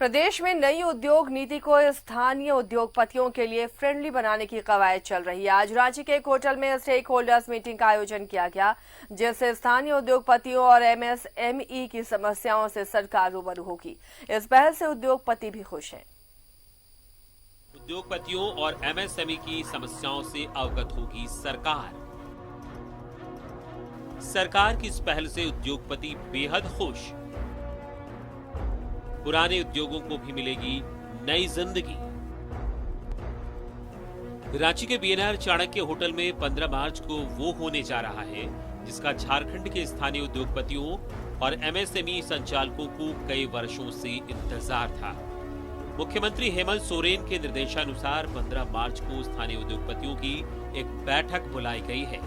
प्रदेश में नई उद्योग नीति को स्थानीय उद्योगपतियों के लिए फ्रेंडली बनाने की कवायद चल रही है। आज रांची के एक होटल में स्टेक होल्डर्स मीटिंग का आयोजन किया गया, जिससे स्थानीय उद्योगपतियों और एमएसएमई की समस्याओं से सरकार रूबरू होगी। इस पहल से उद्योगपति भी खुश हैं। उद्योगपतियों और एमएसएमई की समस्याओं से अवगत होगी सरकार। सरकार की इस पहल से उद्योगपति बेहद खुश। पुराने उद्योगों को भी मिलेगी नई जिंदगी। रांची के बीएनआर चाणक्य होटल में 15 मार्च को वो होने जा रहा है जिसका झारखंड के स्थानीय उद्योगपतियों और एमएसएमई संचालकों को कई वर्षों से इंतजार था। मुख्यमंत्री हेमंत सोरेन के निर्देशानुसार 15 मार्च को स्थानीय उद्योगपतियों की एक बैठक बुलाई गई है,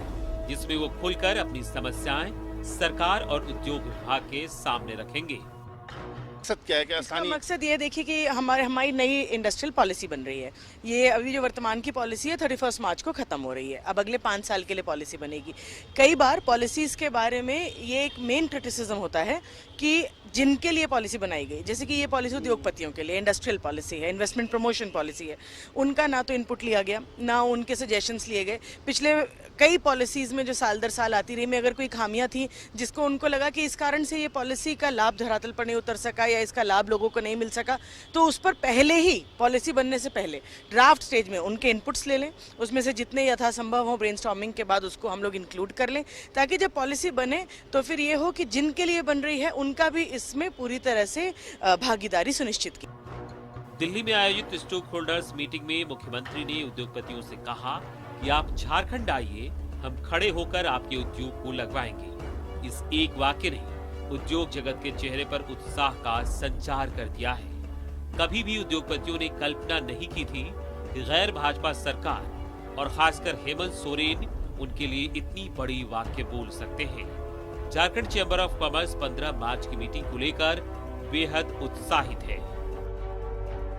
जिसमें वो खुलकर अपनी समस्याएं सरकार और उद्योग विभाग के सामने रखेंगे। मकसद क्या है? क्या स्थानीय मकसद ये देखिए कि हमारी नई इंडस्ट्रियल पॉलिसी बन रही है। ये अभी जो वर्तमान की पॉलिसी है 31 मार्च को खत्म हो रही है। अब अगले 5 साल के लिए पॉलिसी बनेगी। कई बार पॉलिसीज के बारे में ये एक मेन क्रिटिसिज्म होता है कि जिनके लिए पॉलिसी बनाई गई, जैसे कि ये पॉलिसी उद्योगपतियों के लिए इंडस्ट्रियल पॉलिसी है, इन्वेस्टमेंट प्रमोशन पॉलिसी है, उनका ना तो इनपुट लिया गया, ना उनके सजेशंस लिए गए। पिछले कई पॉलिसीज में जो साल दर साल आती रही में अगर कोई खामियां थी जिसको उनको लगा कि इस कारण से ये पॉलिसी का लाभ धरातल पर नहीं उतर सका या इसका लाभ लोगों को नहीं मिल सका, तो उस पर पहले ही पॉलिसी बनने से पहले ड्राफ्ट स्टेज में उनके इनपुट्स ले लें, उसमें से जितने यथासंभव हो ब्रेनस्टॉर्मिंग के बाद उसको हम लोग इंक्लूड कर लें, ताकि जब पॉलिसी बने तो फिर ये हो कि जिनके लिए बन रही है उनका भी इसमें पूरी तरह से भागीदारी सुनिश्चित की। दिल्ली में आयोजित स्टेक होल्डर्स मीटिंग में मुख्यमंत्री ने उद्योगपतियों से कहा कि आप झारखंड आइए, हम खड़े होकर आपके उद्योग को लगवाएंगे। इस एक वाक्य ने उद्योग जगत के चेहरे पर उत्साह का संचार कर दिया है। कभी भी उद्योगपतियों ने कल्पना नहीं की थी कि गैर भाजपा सरकार और खासकर हेमंत सोरेन उनके लिए इतनी बड़ी वाक्य बोल सकते हैं। झारखंड चैंबर ऑफ कॉमर्स 15 मार्च की मीटिंग को लेकर बेहद उत्साहित है।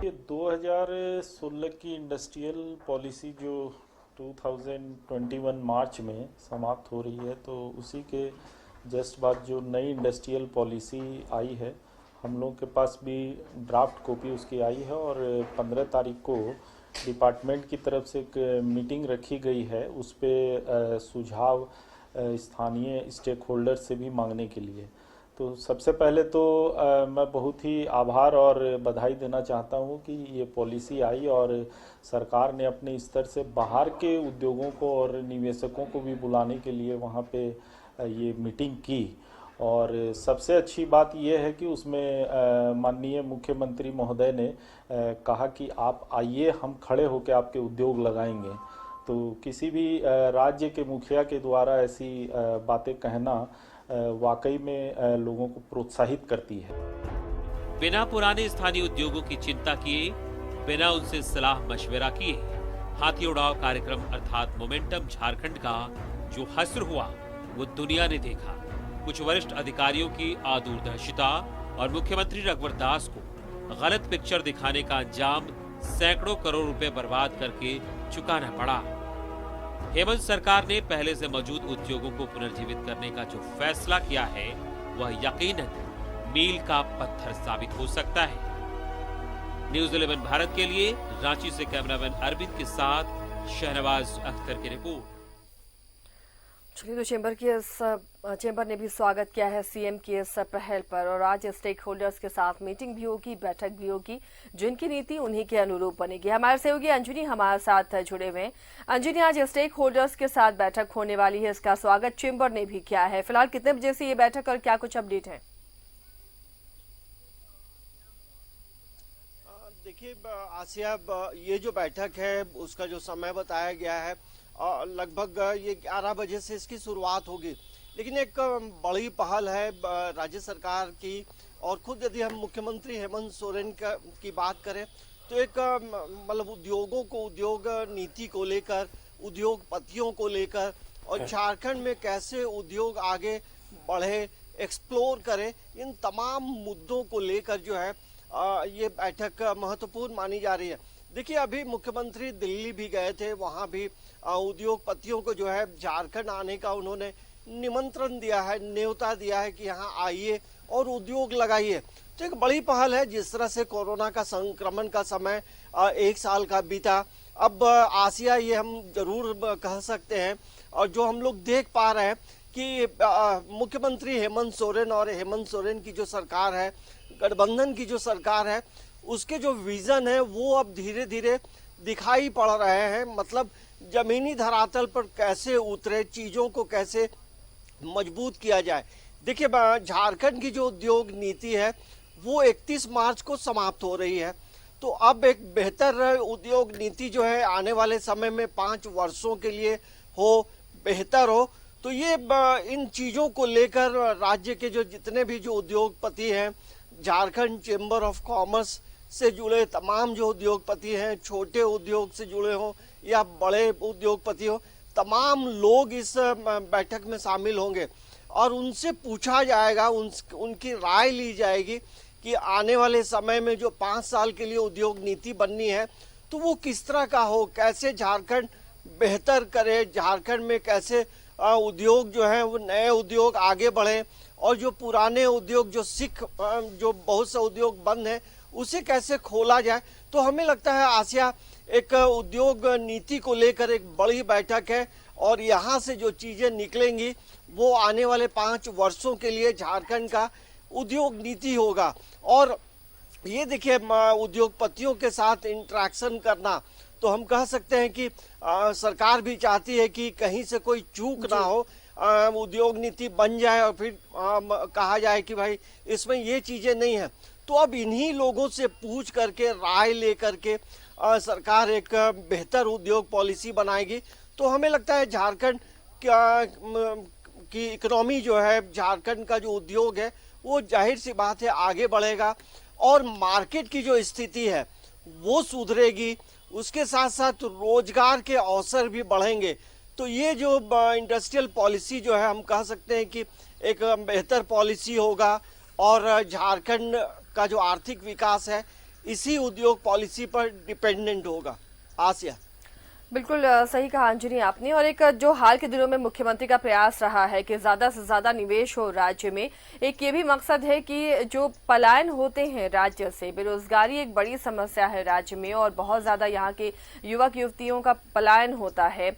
ये 2016 की इंडस्ट्रियल पॉलिसी जो 2021 मार्च में समाप्त हो रही है, तो उसी के जस्ट बाद जो नई इंडस्ट्रियल पॉलिसी आई है, हम लोग के पास भी ड्राफ्ट कॉपी उसकी आई है और 15 तारीख को डिपार्टमेंट की तरफ से एक मीटिंग रखी गई है। उस पर सुझाव स्थानीय स्टेक होल्डर से भी मांगने के लिए। तो सबसे पहले तो मैं बहुत ही आभार और बधाई देना चाहता हूं कि ये पॉलिसी आई और सरकार ने अपने स्तर से बाहर के उद्योगों को और निवेशकों को भी बुलाने के लिए वहां पे ये मीटिंग की। और सबसे अच्छी बात ये है कि उसमें माननीय मुख्यमंत्री महोदय ने कहा कि आप आइए, हम खड़े होकर आपके उद्योग लगाएंगे। तो किसी भी राज्य के मुखिया के द्वारा ऐसी बातें कहना वाकई में लोगों को प्रोत्साहित करती है। बिना पुराने स्थानीय उद्योगों की चिंता किए, बिना उनसे सलाह मशवरा किए, हाथी उड़ाव कार्यक्रम अर्थात मोमेंटम झारखंड का जो हस्र हुआ वो दुनिया ने देखा। कुछ वरिष्ठ अधिकारियों की आदूरदर्शिता और मुख्यमंत्री रघुवर दास को गलत पिक्चर दिखाने का अंजाम सैकड़ों करोड़ रुपए बर्बाद करके चुकाना पड़ा। हेमंत सरकार ने पहले से मौजूद उद्योगों को पुनर्जीवित करने का जो फैसला किया है वह यकीनन मील का पत्थर साबित हो सकता है। न्यूज़ 11 भारत के लिए रांची से कैमरामैन अरविंद के साथ शहनवाज अख्तर की रिपोर्ट। चलिए, तो चेंबर ने भी स्वागत किया है सीएम की इस पहल पर, और आज स्टेक होल्डर्स के साथ मीटिंग भी होगी, बैठक भी होगी, जिनकी नीति उन्हीं के अनुरूप बनेगी। हमारे सहयोगी अंजनी हमारे साथ जुड़े हुए हैं। अंजनी, आज स्टेक होल्डर्स के साथ बैठक होने वाली है, इसका स्वागत चेंबर ने भी किया है। फिलहाल कितने बजे से ये बैठक और क्या कुछ अपडेट है? देखिए आसिया, ये जो बैठक है उसका जो समय बताया गया है लगभग ये 11 बजे से इसकी शुरुआत होगी। लेकिन एक बड़ी पहल है राज्य सरकार की, और खुद यदि हम मुख्यमंत्री हेमंत सोरेन की बात करें तो एक मतलब उद्योगों को, उद्योग नीति को लेकर, उद्योगपतियों को लेकर और झारखंड में कैसे उद्योग आगे बढ़े, एक्सप्लोर करे, इन तमाम मुद्दों को लेकर जो है ये बैठक महत्वपूर्ण मानी जा रही है। देखिए, अभी मुख्यमंत्री दिल्ली भी गए थे, वहां भी उद्योगपतियों को जो है झारखंड आने का उन्होंने निमंत्रण दिया है, न्योता दिया है कि यहाँ आइए और उद्योग लगाइए। तो एक बड़ी पहल है। जिस तरह से कोरोना का संक्रमण का समय 1 साल का बीता, अब आसिया ये हम जरूर कह सकते हैं, और जो हम लोग देख पा रहे हैं कि मुख्यमंत्री हेमंत सोरेन और हेमंत सोरेन की जो सरकार है, गठबंधन की जो सरकार है, उसके जो विजन है वो अब धीरे धीरे दिखाई पड़ रहे हैं। मतलब जमीनी धरातल पर कैसे उतरे, चीजों को कैसे मजबूत किया जाए। देखिए, झारखंड की जो उद्योग नीति है वो 31 मार्च को समाप्त हो रही है। तो अब एक बेहतर उद्योग नीति जो है आने वाले समय में 5 वर्षों के लिए हो, बेहतर हो। तो ये इन चीजों को लेकर राज्य के जो जितने भी जो उद्योगपति हैं, झारखंड चेंबर ऑफ कॉमर्स से जुड़े तमाम जो उद्योगपति हैं, छोटे उद्योग से जुड़े हों या बड़े उद्योगपति हो, तमाम लोग इस बैठक में शामिल होंगे और उनसे पूछा जाएगा, उनकी राय ली जाएगी कि आने वाले समय में जो 5 साल के लिए उद्योग नीति बननी है तो वो किस तरह का हो, कैसे झारखंड बेहतर करे, झारखंड में कैसे उद्योग जो है वो नए उद्योग आगे बढ़े, और जो पुराने उद्योग जो बहुत से उद्योग बंद हैं उसे कैसे खोला जाए। तो हमें लगता है आसिया एक उद्योग नीति को लेकर एक बड़ी बैठक है, और यहाँ से जो चीजें निकलेंगी वो आने वाले 5 वर्षों के लिए झारखंड का उद्योग नीति होगा। और ये देखिए, उद्योगपतियों के साथ इंटरेक्शन करना, तो हम कह सकते हैं कि सरकार भी चाहती है कि कहीं से कोई चूक ना हो, उद्योग नीति बन जाए और फिर कहा जाए कि भाई इसमें ये चीजें नहीं है। तो अब इन्हीं लोगों से पूछ करके, राय लेकर के सरकार एक बेहतर उद्योग पॉलिसी बनाएगी। तो हमें लगता है झारखंड की इकोनॉमी जो है, झारखंड का जो उद्योग है वो जाहिर सी बात है आगे बढ़ेगा, और मार्केट की जो स्थिति है वो सुधरेगी। उसके साथ साथ रोजगार के अवसर भी बढ़ेंगे। तो ये जो इंडस्ट्रियल पॉलिसी जो है, हम कह सकते हैं कि एक बेहतर पॉलिसी होगा, और झारखंड का जो आर्थिक विकास है इसी उद्योग पॉलिसी पर डिपेंडेंट होगा। आसिया, बिल्कुल सही कहा अंजनी आपने। और एक जो हाल के दिनों में मुख्यमंत्री का प्रयास रहा है कि ज्यादा से ज्यादा निवेश हो राज्य में, एक ये भी मकसद है कि जो पलायन होते हैं राज्य से, बेरोजगारी एक बड़ी समस्या है राज्य में, और बहुत ज्यादा यहाँ के युवक युवतियों का पलायन होता है,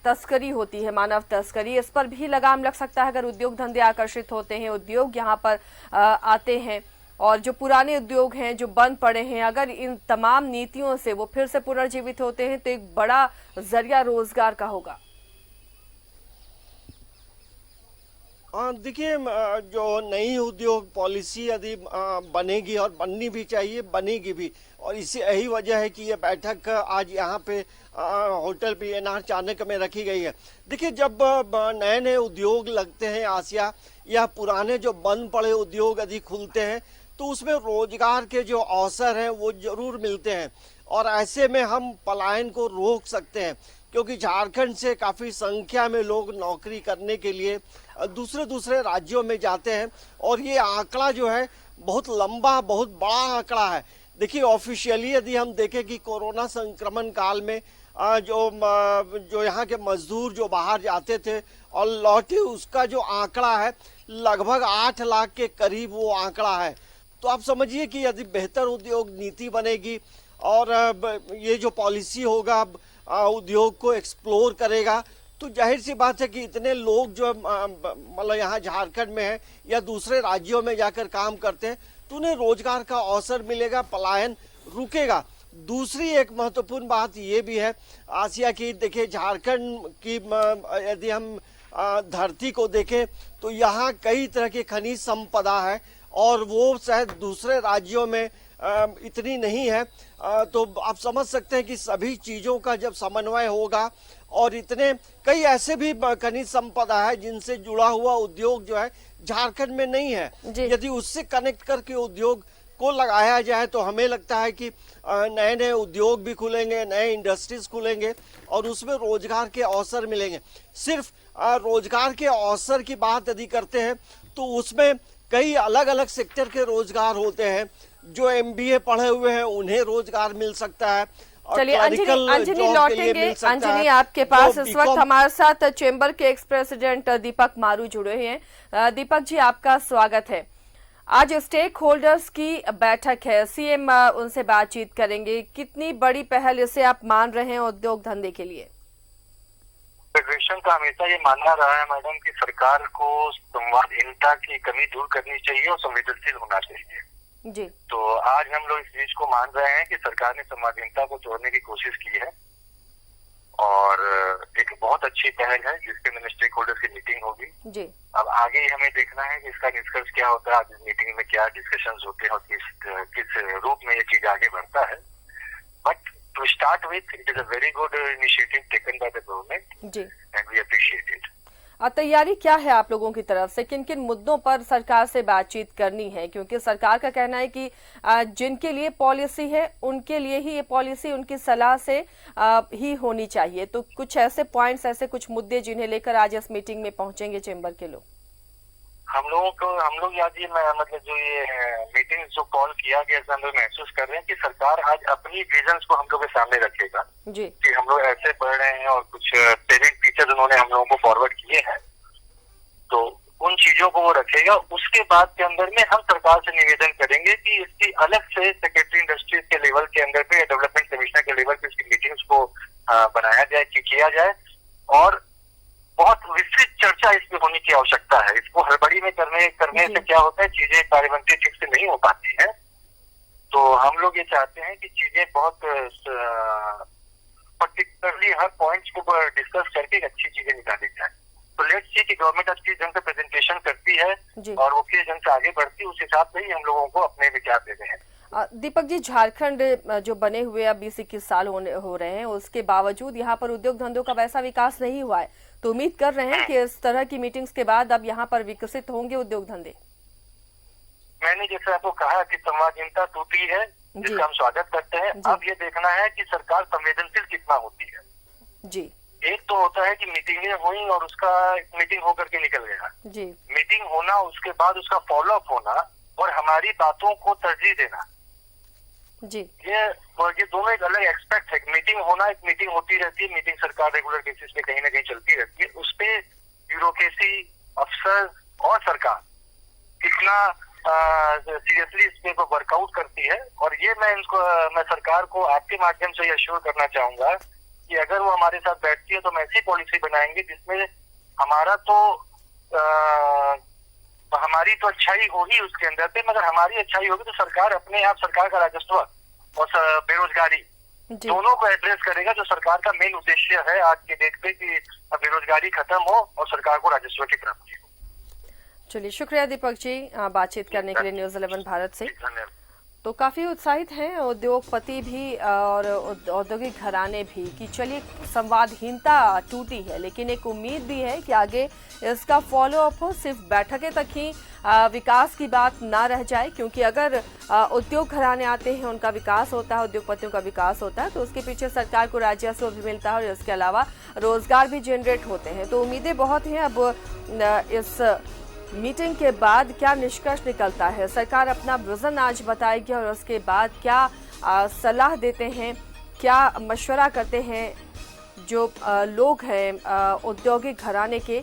तस्करी होती है, मानव तस्करी। इस पर भी लगाम लग सकता है अगर उद्योग धंधे आकर्षित होते हैं, उद्योग यहाँ पर आते हैं, और जो पुराने उद्योग हैं जो बंद पड़े हैं, अगर इन तमाम नीतियों से वो फिर से पुनर्जीवित होते हैं तो एक बड़ा जरिया रोजगार का होगा। देखिए, जो नई उद्योग पॉलिसी यदि बनेगी, और बननी भी चाहिए, बनेगी भी, और इसी यही वजह है कि ये बैठक आज यहाँ पे होटल PNR चाणक्य में रखी गई है। देखिए, जब नए नए उद्योग लगते हैं आसिया, या पुराने जो बंद पड़े उद्योग यदि खुलते हैं तो उसमें रोजगार के जो अवसर हैं वो जरूर मिलते हैं, और ऐसे में हम पलायन को रोक सकते हैं, क्योंकि झारखंड से काफी संख्या में लोग नौकरी करने के लिए दूसरे राज्यों में जाते हैं, और ये आंकड़ा जो है बहुत लंबा, बहुत बड़ा आंकड़ा है। देखिए, ऑफिशियली यदि हम देखें कि कोरोना संक्रमण काल में जो यहाँ के मजदूर जो बाहर जाते थे और लौटे, उसका जो आंकड़ा है लगभग 8 लाख के करीब वो आंकड़ा है। तो आप समझिए कि यदि बेहतर उद्योग नीति बनेगी और ये जो पॉलिसी होगा उद्योग को एक्सप्लोर करेगा, तो जाहिर सी बात है कि इतने लोग जो मतलब यहाँ झारखंड में है या दूसरे राज्यों में जाकर काम करते हैं तो उन्हें रोजगार का अवसर मिलेगा, पलायन रुकेगा। दूसरी एक महत्वपूर्ण बात ये भी है आसिया की, देखिए झारखंड की यदि हम धरती को देखें तो यहाँ कई तरह की खनिज संपदा है, और वो शायद दूसरे राज्यों में इतनी नहीं है। तो आप समझ सकते हैं कि सभी चीजों का जब समन्वय होगा, और इतने कई ऐसे भी खनिज संपदा है जिनसे जुड़ा हुआ उद्योग जो है झारखंड में नहीं है, यदि उससे कनेक्ट करके उद्योग को लगाया जाए तो हमें लगता है कि नए नए उद्योग भी खुलेंगे, नए इंडस्ट्रीज खुलेंगे, और उसमें रोजगार के अवसर मिलेंगे। सिर्फ रोजगार के अवसर की बात यदि करते हैं तो उसमें कई अलग अलग सेक्टर के रोजगार होते हैं। जो MBA पढ़े हुए हैं उन्हें रोजगार मिल सकता है। चलिए अंजनी लौटेंगे। अंजनी आपके पास इस वक्त हमारे साथ चेंबर के एक्स प्रेसिडेंट दीपक मारू जुड़े हैं। दीपक जी, आपका स्वागत है। आज स्टेक होल्डर्स की बैठक है, सीएम उनसे बातचीत करेंगे। कितनी बड़ी पहल इसे आप मान रहे हैं उद्योग धंधे के लिए? फेडरेशन का हमेशा ये मानना रहा है मैडम कि सरकार को संवादहीनता की कमी दूर करनी चाहिए और संवेदनशील होना चाहिए। जी। तो आज हम लोग इस चीज को मान रहे हैं कि सरकार ने संवादहीनता को तोड़ने की कोशिश की है और एक बहुत अच्छी पहल है जिसके अंदर स्टेक होल्डर्स की मीटिंग होगी। जी। अब आगे हमें देखना है कि इसका निष्कर्ष क्या होता है, आज इस मीटिंग में क्या डिस्कशंस होते हैं और किस रूप में ये चीज आगे बढ़ता है। But to start with, it is a very good initiative taken by the government. जी। And we appreciate it. तैयारी क्या है आप लोगों की तरफ से? किन किन मुद्दों पर सरकार से बातचीत करनी है? क्योंकि सरकार का कहना है कि जिनके लिए पॉलिसी है उनके लिए ही ये पॉलिसी उनकी सलाह से ही होनी चाहिए। तो कुछ ऐसे पॉइंट्स, ऐसे कुछ मुद्दे जिन्हें लेकर आज इस मीटिंग में पहुंचेंगे चेंबर के लोग। हम लोग आज ये मतलब जो ये मीटिंग जो कॉल किया गया हम लोग महसूस कर रहे हैं कि सरकार आज अपनी विजन्स को हम लोग के सामने रखेगा। जी। कि हम लोग ऐसे बढ़ रहे हैं और कुछ पेरेंट फीचर्स उन्होंने हम लोगों को फॉरवर्ड किए हैं, तो उन चीजों को वो रखेगा। उसके बाद के अंदर में हम सरकार से निवेदन करेंगे कि इसकी अलग से सेक्रेटरी इंडस्ट्रीज के लेवल के अंदर पे, डेवलपमेंट कमिश्नर के लेवल पे इसकी मीटिंग्स को बनाया जाए, किया जाए और बहुत विस्तृत चर्चा इसमें होने की आवश्यकता है। इसको हड़बड़ी में करने से क्या होता है, चीजें कार्यबंदी ठीक से नहीं हो पाती है। तो हम लोग ये चाहते हैं कि चीजें बहुत पर्टिकुलरली हर पॉइंट्स को डिस्कस करके एक अच्छी चीजें निकाली जाए। तो लेट्स सी कि गवर्नमेंट अच्छी ढंग से प्रेजेंटेशन करती है और वो किस ढंग से आगे बढ़ती है, उस हिसाब से ही हम लोगों को अपने विचार देने हैं। दीपक जी, झारखंड जो बने हुए अब 20-21 साल हो रहे हैं, उसके बावजूद यहाँ पर उद्योग धंधों का वैसा विकास नहीं हुआ है। तो उम्मीद कर रहे हैं कि इस तरह की मीटिंग्स के बाद अब यहाँ पर विकसित होंगे उद्योग धंधे। मैंने जैसे आपको कहा कि संवादहीनता टूटी है, जिसका हम स्वागत करते हैं। अब ये देखना है कि सरकार संवेदनशील कितना होती है। जी। एक तो होता है कि मीटिंगें हुई और उसका मीटिंग होकर के निकल गया। जी। मीटिंग होना, उसके बाद उसका फॉलोअप होना और हमारी बातों को तरजीह देना, जी, ये दोनों एक अलग एक्सपेक्ट है। मीटिंग होना, एक मीटिंग होती रहती है, मीटिंग सरकार रेगुलर बेसिस पे कहीं ना कहीं चलती रहती है। उस पे ब्यूरोक्रेसी, अफसर और सरकार कितना सीरियसली इस पे वर्कआउट करती है। और ये मैं सरकार को आपके माध्यम से अश्योर करना चाहूंगा कि अगर वो हमारे साथ बैठती है तो हम ऐसी पॉलिसी बनाएंगे जिसमें हमारी तो अच्छाई होगी उसके अंदर पे, मगर हमारी अच्छाई होगी तो सरकार अपने आप सरकार का राजस्व और बेरोजगारी दोनों को एड्रेस करेगा, जो सरकार का मेन उद्देश्य है आज के डेट पे कि बेरोजगारी खत्म हो और सरकार को राजस्व की प्राप्ति हो। चलिए, शुक्रिया दीपक जी बातचीत करने के लिए न्यूज़ 11 भारत से। धन्यवाद। तो काफ़ी उत्साहित हैं उद्योगपति भी और औद्योगिक घराने भी कि चलिए संवादहीनता टूटी है, लेकिन एक उम्मीद भी है कि आगे इसका फॉलोअप हो, सिर्फ बैठकें तक ही विकास की बात ना रह जाए। क्योंकि अगर उद्योग घराने आते हैं, उनका विकास होता है, उद्योगपतियों का विकास होता है, तो उसके पीछे सरकार को राजस्व भी मिलता है और इसके अलावा रोजगार भी जनरेट होते हैं। तो उम्मीदें बहुत हैं। अब इस मीटिंग के बाद क्या निष्कर्ष निकलता है, सरकार अपना विजन आज बताएगी और उसके बाद क्या सलाह देते हैं, क्या मशवरा करते हैं जो लोग हैं औद्योगिक घराने के,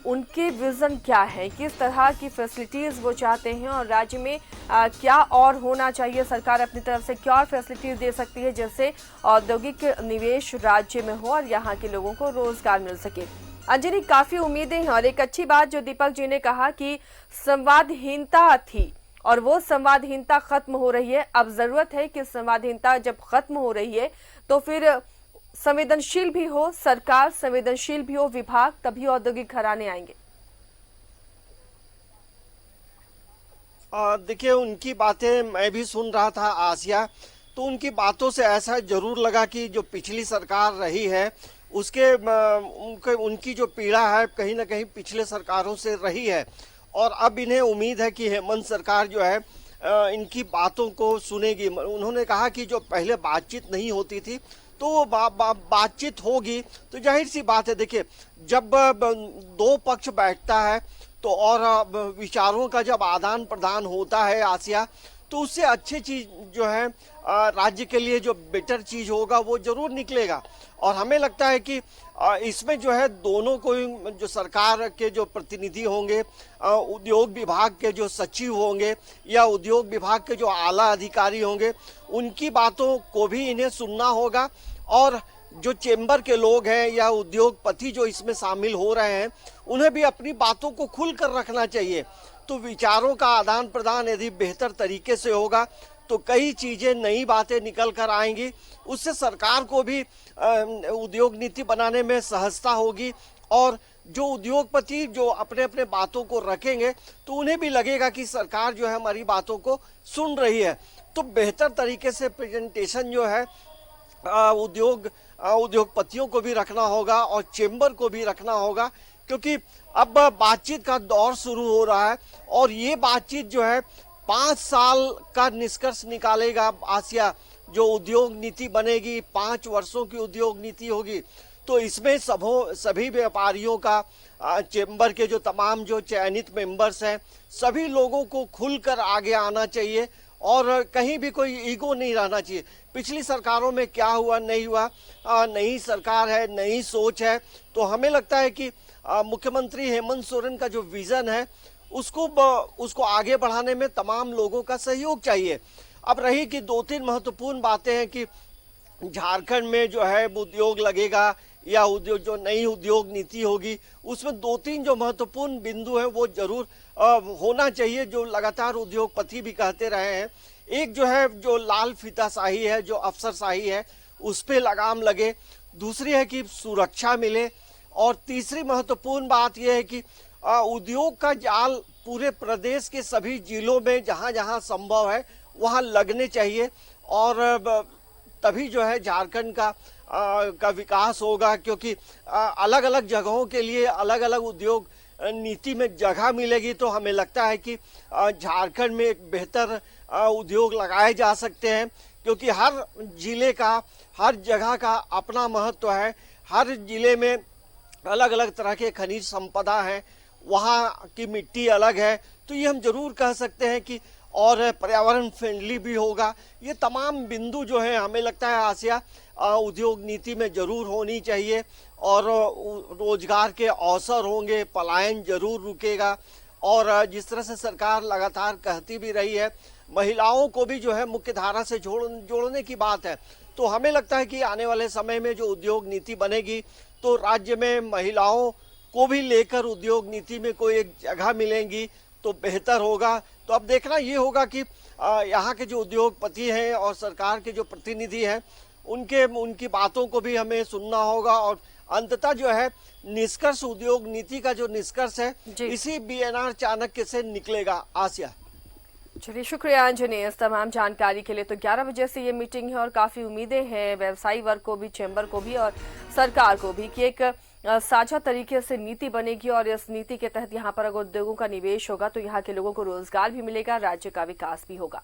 उनके विजन क्या है, किस तरह की फैसिलिटीज़ वो चाहते हैं और राज्य में क्या और होना चाहिए, सरकार अपनी तरफ से क्या और फैसिलिटीज़ दे सकती है जिससे औद्योगिक निवेश राज्य में हो और यहाँ के लोगों को रोजगार मिल सके। अंजलि, काफी उम्मीदें हैं और एक अच्छी बात जो दीपक जी ने कहा कि संवादहीनता थी और वो संवादहीनता खत्म हो रही है। अब जरूरत है कि संवादहीनता जब खत्म हो रही है तो फिर संवेदनशील भी हो सरकार, संवेदनशील भी हो विभाग, तभी औद्योगिक घराने आएंगे। देखिए, उनकी बातें मैं भी सुन रहा था आसिया, तो उनकी बातों से ऐसा जरूर लगा कि जो पिछली सरकार रही है उनकी जो पीड़ा है कहीं ना कहीं पिछले सरकारों से रही है और अब इन्हें उम्मीद है कि हेमंत सरकार जो है इनकी बातों को सुनेगी। उन्होंने कहा कि जो पहले बातचीत नहीं होती थी तो वो बातचीत होगी, तो जाहिर सी बात है। देखिए, जब दो पक्ष बैठता है तो और विचारों का जब आदान प्रदान होता है आसिया, तो उससे अच्छी चीज जो है राज्य के लिए जो बेटर चीज होगा वो जरूर निकलेगा। और हमें लगता है कि इसमें जो है दोनों को, जो सरकार के जो प्रतिनिधि होंगे, उद्योग विभाग के जो सचिव होंगे या उद्योग विभाग के जो आला अधिकारी होंगे, उनकी बातों को भी इन्हें सुनना होगा। और जो चेंबर के लोग हैं या उद्योगपति जो इसमें शामिल हो रहे हैं, उन्हें भी अपनी बातों को खुलकर रखना चाहिए। तो विचारों का आदान प्रदान यदि बेहतर तरीके से होगा तो कई चीजें, नई बातें निकल कर आएंगी। उससे सरकार को भी उद्योग नीति बनाने में सहजता होगी और जो उद्योगपति जो अपने अपने बातों को रखेंगे तो उन्हें भी लगेगा कि सरकार जो है हमारी बातों को सुन रही है। तो बेहतर तरीके से प्रेजेंटेशन जो है उद्योगपतियों को भी रखना होगा और चेंबर को भी रखना होगा, क्योंकि अब बातचीत का दौर शुरू हो रहा है और ये बातचीत जो है 5 साल का निष्कर्ष निकालेगा। आसिया जो उद्योग नीति बनेगी 5 वर्षों की उद्योग नीति होगी। तो इसमें सभी व्यापारियों का, चेंबर के जो तमाम जो चयनित मेंबर्स हैं, सभी लोगों को खुलकर आगे आना चाहिए और कहीं भी कोई ईगो नहीं रहना चाहिए। पिछली सरकारों में क्या हुआ नहीं हुआ, नई सरकार है, नई सोच है, तो हमें लगता है कि मुख्यमंत्री हेमंत सोरेन का जो विजन है उसको आगे बढ़ाने में तमाम लोगों का सहयोग चाहिए। अब रही कि 2-3 महत्वपूर्ण बातें हैं कि झारखंड में जो है उद्योग लगेगा या उद्योग जो नई उद्योग नीति होगी, उसमें 2-3 जो महत्वपूर्ण बिंदु हैं वो जरूर होना चाहिए, जो लगातार उद्योगपति भी कहते रहे हैं। एक जो है जो लाल फीताशाही है, जो अफसरशाही है, उस पे लगाम लगे। दूसरी है कि सुरक्षा मिले और तीसरी महत्वपूर्ण बात यह है कि उद्योग का जाल पूरे प्रदेश के सभी जिलों में जहां जहां संभव है वहां लगने चाहिए और तभी जो है झारखंड का विकास होगा, क्योंकि अलग अलग जगहों के लिए अलग अलग उद्योग नीति में जगह मिलेगी तो हमें लगता है कि झारखंड में एक बेहतर उद्योग लगाए जा सकते हैं, क्योंकि हर जिले का, हर जगह का अपना महत्व है। हर जिले में अलग अलग तरह के खनिज संपदा है, वहाँ की मिट्टी अलग है, तो ये हम जरूर कह सकते हैं कि और पर्यावरण फ्रेंडली भी होगा। ये तमाम बिंदु जो है हमें लगता है आसिया उद्योग नीति में जरूर होनी चाहिए और रोजगार के अवसर होंगे, पलायन जरूर रुकेगा। और जिस तरह से सरकार लगातार कहती भी रही है, महिलाओं को भी जो है मुख्य धारा से जोड़ने की बात है, तो हमें लगता है कि आने वाले समय में जो उद्योग नीति बनेगी तो राज्य में महिलाओं को भी लेकर उद्योग नीति में कोई एक जगह मिलेंगी तो बेहतर होगा। तो अब देखना ये होगा कि यहाँ के जो उद्योगपति हैं और सरकार के जो प्रतिनिधि हैं उनकी बातों को भी हमें सुनना होगा और अंततः जो है निष्कर्ष, उद्योग नीति का जो निष्कर्ष है इसी बीएनआर चाणक्य से निकलेगा। आसिया, चलिए, शुक्रिया अंजनी इस तमाम जानकारी के लिए। तो 11 बजे से ये मीटिंग है और काफी उम्मीदें हैं व्यवसायी वर्ग को भी, चैम्बर को भी और सरकार को भी कि एक साझा तरीके से नीति बनेगी और इस नीति के तहत यहाँ पर अगर उद्योगों का निवेश होगा तो यहाँ के लोगों को रोजगार भी मिलेगा, राज्य का विकास भी होगा।